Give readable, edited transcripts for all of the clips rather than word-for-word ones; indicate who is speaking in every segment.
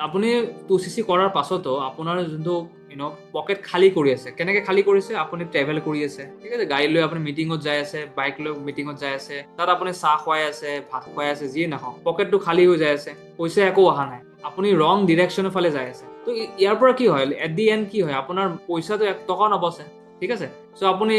Speaker 1: আপুনি 2cc কৰাৰ পাছতো আপোনাৰ যোনটো পকেট খালী কৰি আছে, কেনেকে খালী কৰিছে? আপুনি ট্ৰেভেল কৰি আছে, ঠিক আছে, গাড়ী লৈ আপুনি মিটিঙত যাই আছে, বাইক লৈ মিটিঙত যাই আছে, তাত আপুনি চাহ খুৱাই আছে, ভাত খুৱাই আছে, যিয়ে নাখাওক, পকেটটো খালী হৈ যাই আছে, পইচা একো অহা নাই, আপুনি ৰং ডিৰেকশ্যনৰ ফালে যাই আছে। তো ইয়াৰ পৰা কি হয়, এট দি এণ্ড কি হয়, আপোনাৰ পইচাটো 1 টকাও নবচে, ঠিক আছে। চ' আপুনি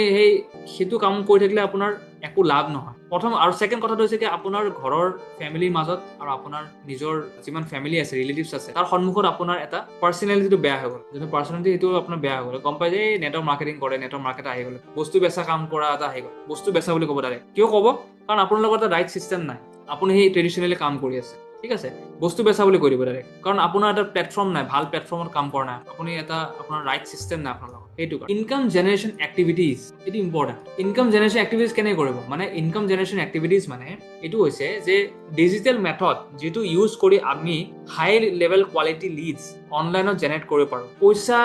Speaker 1: সেইটো কাম কৰি থাকিলে আপোনাৰ একো লাভ নহয়। প্ৰথম আৰু ছেকেণ্ড কথাটো হৈছে কি, আপোনাৰ ঘৰৰ ফেমিলিৰ মাজত আৰু আপোনাৰ নিজৰ যিমান ফেমিলি আছে, ৰিলেটিভছ আছে, তাৰ সন্মুখত আপোনাৰ এটা পাৰ্চনেলিটিটো বেয়া হৈ গ'ল, যোনটো পাৰ্চনেলিটি সেইটো আপোনাৰ বেয়া হৈ গ'ল, গম পাই যে নেটৱৰ্ক মাৰ্কেটিং কৰে, নেটৱৰ্ক মাৰ্কেট আহি গ'ল, বস্তু বেচা কাম কৰা এটা আহি গ'ল, বস্তু বেচা বুলি ক'ব তাৰে। কিয় ক'ব? কাৰণ আপোনাৰ লগত এটা ৰাইট চিষ্টেম নাই, আপুনি সেই ট্ৰেডিশ্যনেলি কাম কৰি আছে, ঠিক আছে, বস্তু বেচা বুলি কৈ দিব ডাইৰেক্ট, কাৰণ আপোনাৰ এটা প্লেটফৰ্ম নাই, ভাল প্লেটফৰ্মত কাম কৰা নাই, আপুনি এটা আপোনাৰ ৰাইট চিষ্টেম নাই আপোনাৰ লগত, সেইটো কাৰণে। ইনকাম জেনেৰেশ্যন এক্টিভিটিজ, এইটো ইম্পৰ্টেণ্ট। ইনকাম জেনেৰেশ্যন এক্টিভিটিজ কেনেকৈ কৰিব? মানে ইনকাম জেনেৰেশ্যন এক্টিভিটিজ মানে এইটো হৈছে যে ডিজিটেল মেথড যিটো ইউজ কৰি আমি হাই লেভেল কোৱালিটি লিডছ অনলাইনত জেনেৰেট কৰিব পাৰোঁ, পইচা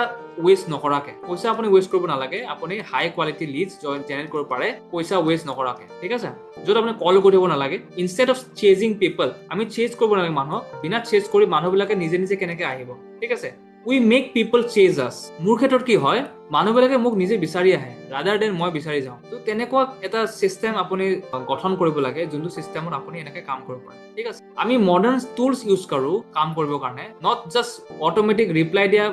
Speaker 1: ৱেষ্ট নকৰাকে। পইচা আপুনি ৱেষ্ট কৰিব নালাগে, আপুনি হাই কোৱালিটি লিডছ জেনেৰেট কৰিব পাৰে পইচা ৱেষ্ট নকৰাকে, ঠিক আছে। য'ত আপুনি কল কৰি থাকিব নালাগে, ইনষ্টেড অফ চেজিং পিপল, আমি চেজ কৰিব নালাগে মানুহক, বিনা চেজ কৰি মানুহবিলাকে নিজে নিজে কেনেকে আহিব, ঠিক আছে। উই মেক পিপল চেজ আছ। মোৰ ক্ষেত্ৰত কি হয়, মানুহবিলাকে মোক নিজে বিচাৰি আহে ৰাদাৰ দেন মই বিচাৰি যাওঁ। তো তেনেকুৱা এটা চিষ্টেম আপুনি গঠন কৰিব লাগে, যোনটো চিষ্টেমত আপুনি এনেকে কাম কৰিব পাৰে, ঠিক আছে। আমি মডাৰ্ণ টুলছ ইউজ কৰোঁ কাম কৰিবৰ কাৰণে, নট জাষ্ট অট'মেটিক ৰিপ্লাই দিয়া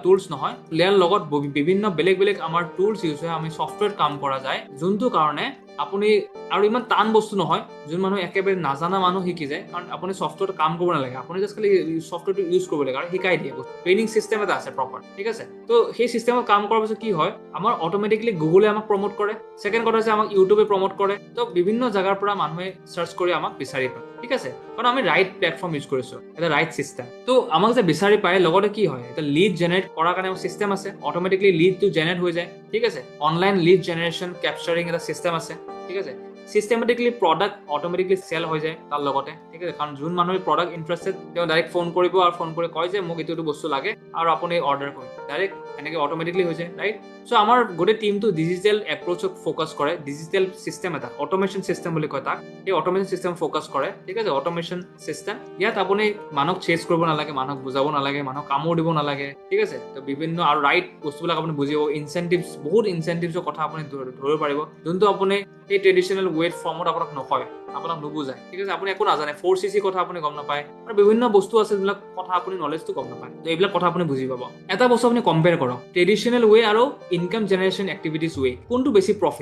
Speaker 1: টুলছ নহয়, ইয়াৰ লগত বিভিন্ন বেলেগ বেলেগ আমাৰ টুলছ ইউজ হয়, আমি ছফ্টৱেৰত কাম কৰা যায়, যোনটো কাৰণে আপুনি আৰু ইমান টান বস্তু নহয়, যোন মানুহ একেবাৰে নাজানা মানুহ শিকি যায়, কাৰণ আপুনি ছফ্টৱেৰত কাম কৰিব নালাগে, আপুনি জাষ্ট খালি ছফ্টৱেৰটো ইউজ কৰিব লাগে আৰু শিকাই দিয়ে, ট্ৰেইনিং চিষ্টেম এটা আছে প্ৰপাৰ, ঠিক আছে। তো সেই চিষ্টেমত কাম কৰাৰ পিছত কি হয়, আমাৰ অট'মেটিকলি গুগলে আমাক প্ৰমোট কৰে, ছেকেণ্ড কথা হৈছে আমাক ইউটিউবে প্ৰমোট কৰে, তো বিভিন্ন জেগাৰ পৰা মানুহে চাৰ্চ কৰি আমাক বিচাৰি পায়, ঠিক আছে, কাৰণ আমি ৰাইট প্লেটফৰ্ম ইউজ কৰিছোঁ, এটা ৰাইট চিষ্টেম। তো আমাক যে বিচাৰি পায়, লগতে কি হয়, এটা লিড জেনেৰেট কৰাৰ কাৰণে চিষ্টেম আছে, অট'মেটিকলি লিডটো জেনেৰেট হৈ যায়, ঠিক আছে। অনলাইন লিড জেনেৰেশ্যন কেপচাৰিং এটা চিষ্টেম আছে, ঠিক আছে। চিষ্টেমেটিকলি প্ৰডাক্ট অট'মেটিকলি চেল হৈ যায় তাৰ লগতে, ঠিক আছে, কাৰণ যোন মানুহে প্ৰডাক্ট ইণ্টাৰেষ্টেড তেওঁ ডাইৰেক্ট ফোন কৰিব আৰু ফোন কৰি কয় যে মোক এইটো বস্তু লাগে আৰু আপুনি অৰ্ডাৰ কৰিব, ডাইৰেক্ট এনেকৈ অট'মেটিকলি হৈ যায়, ৰাইট। চ' আমাৰ গোটেই টিমটো ডিজিটেল এপ্ৰ'চত ফ'কাছ কৰে, ডিজিটেল চিষ্টেম এটা, অট'মেশ্যন চিষ্টেম বুলি কয় তাক, সেই অট'মেশ্যন চিষ্টেম ফ'কাছ কৰে, ঠিক আছে, অট'মেশ্যন চিষ্টেম। ইয়াত আপুনি মানুহক চেজ কৰিব নালাগে, মানুহক বুজাব নালাগে, মানুহক কামোৰ দিব নালাগে, ঠিক আছে। তো বিভিন্ন আৰু ৰাইট বস্তুবিলাক আপুনি বুজিব, ইনচেণ্টিভছ, বহুত ইনচেণ্টিভছৰ কথা আপুনি ধৰিব পাৰিব, যোনটো আপুনি সেই ট্ৰেডিশ্যনেল ৱেট ফৰ্মত আপোনাক নকয়, আপোনাক নুবুজায়, ঠিক আছে, আপুনি একো নাজানে, 4cc কথা আপুনি গম নাপায়, আৰু বিভিন্ন বস্তু আছে যিবিলাক কথা আপুনি নলেজটো গম নাপায়, তো এইবিলাক কথা আপুনি বুজি পাব। এটা বস্তু আপুনি কম্পেয়াৰ কৰক, ট্ৰেডিশ্যনেল ৱে আৰু ইনকাম জেনেৰেশ্যন এক্টিভিটিজ ৱে, কোনটো বেছি প্ৰফিট।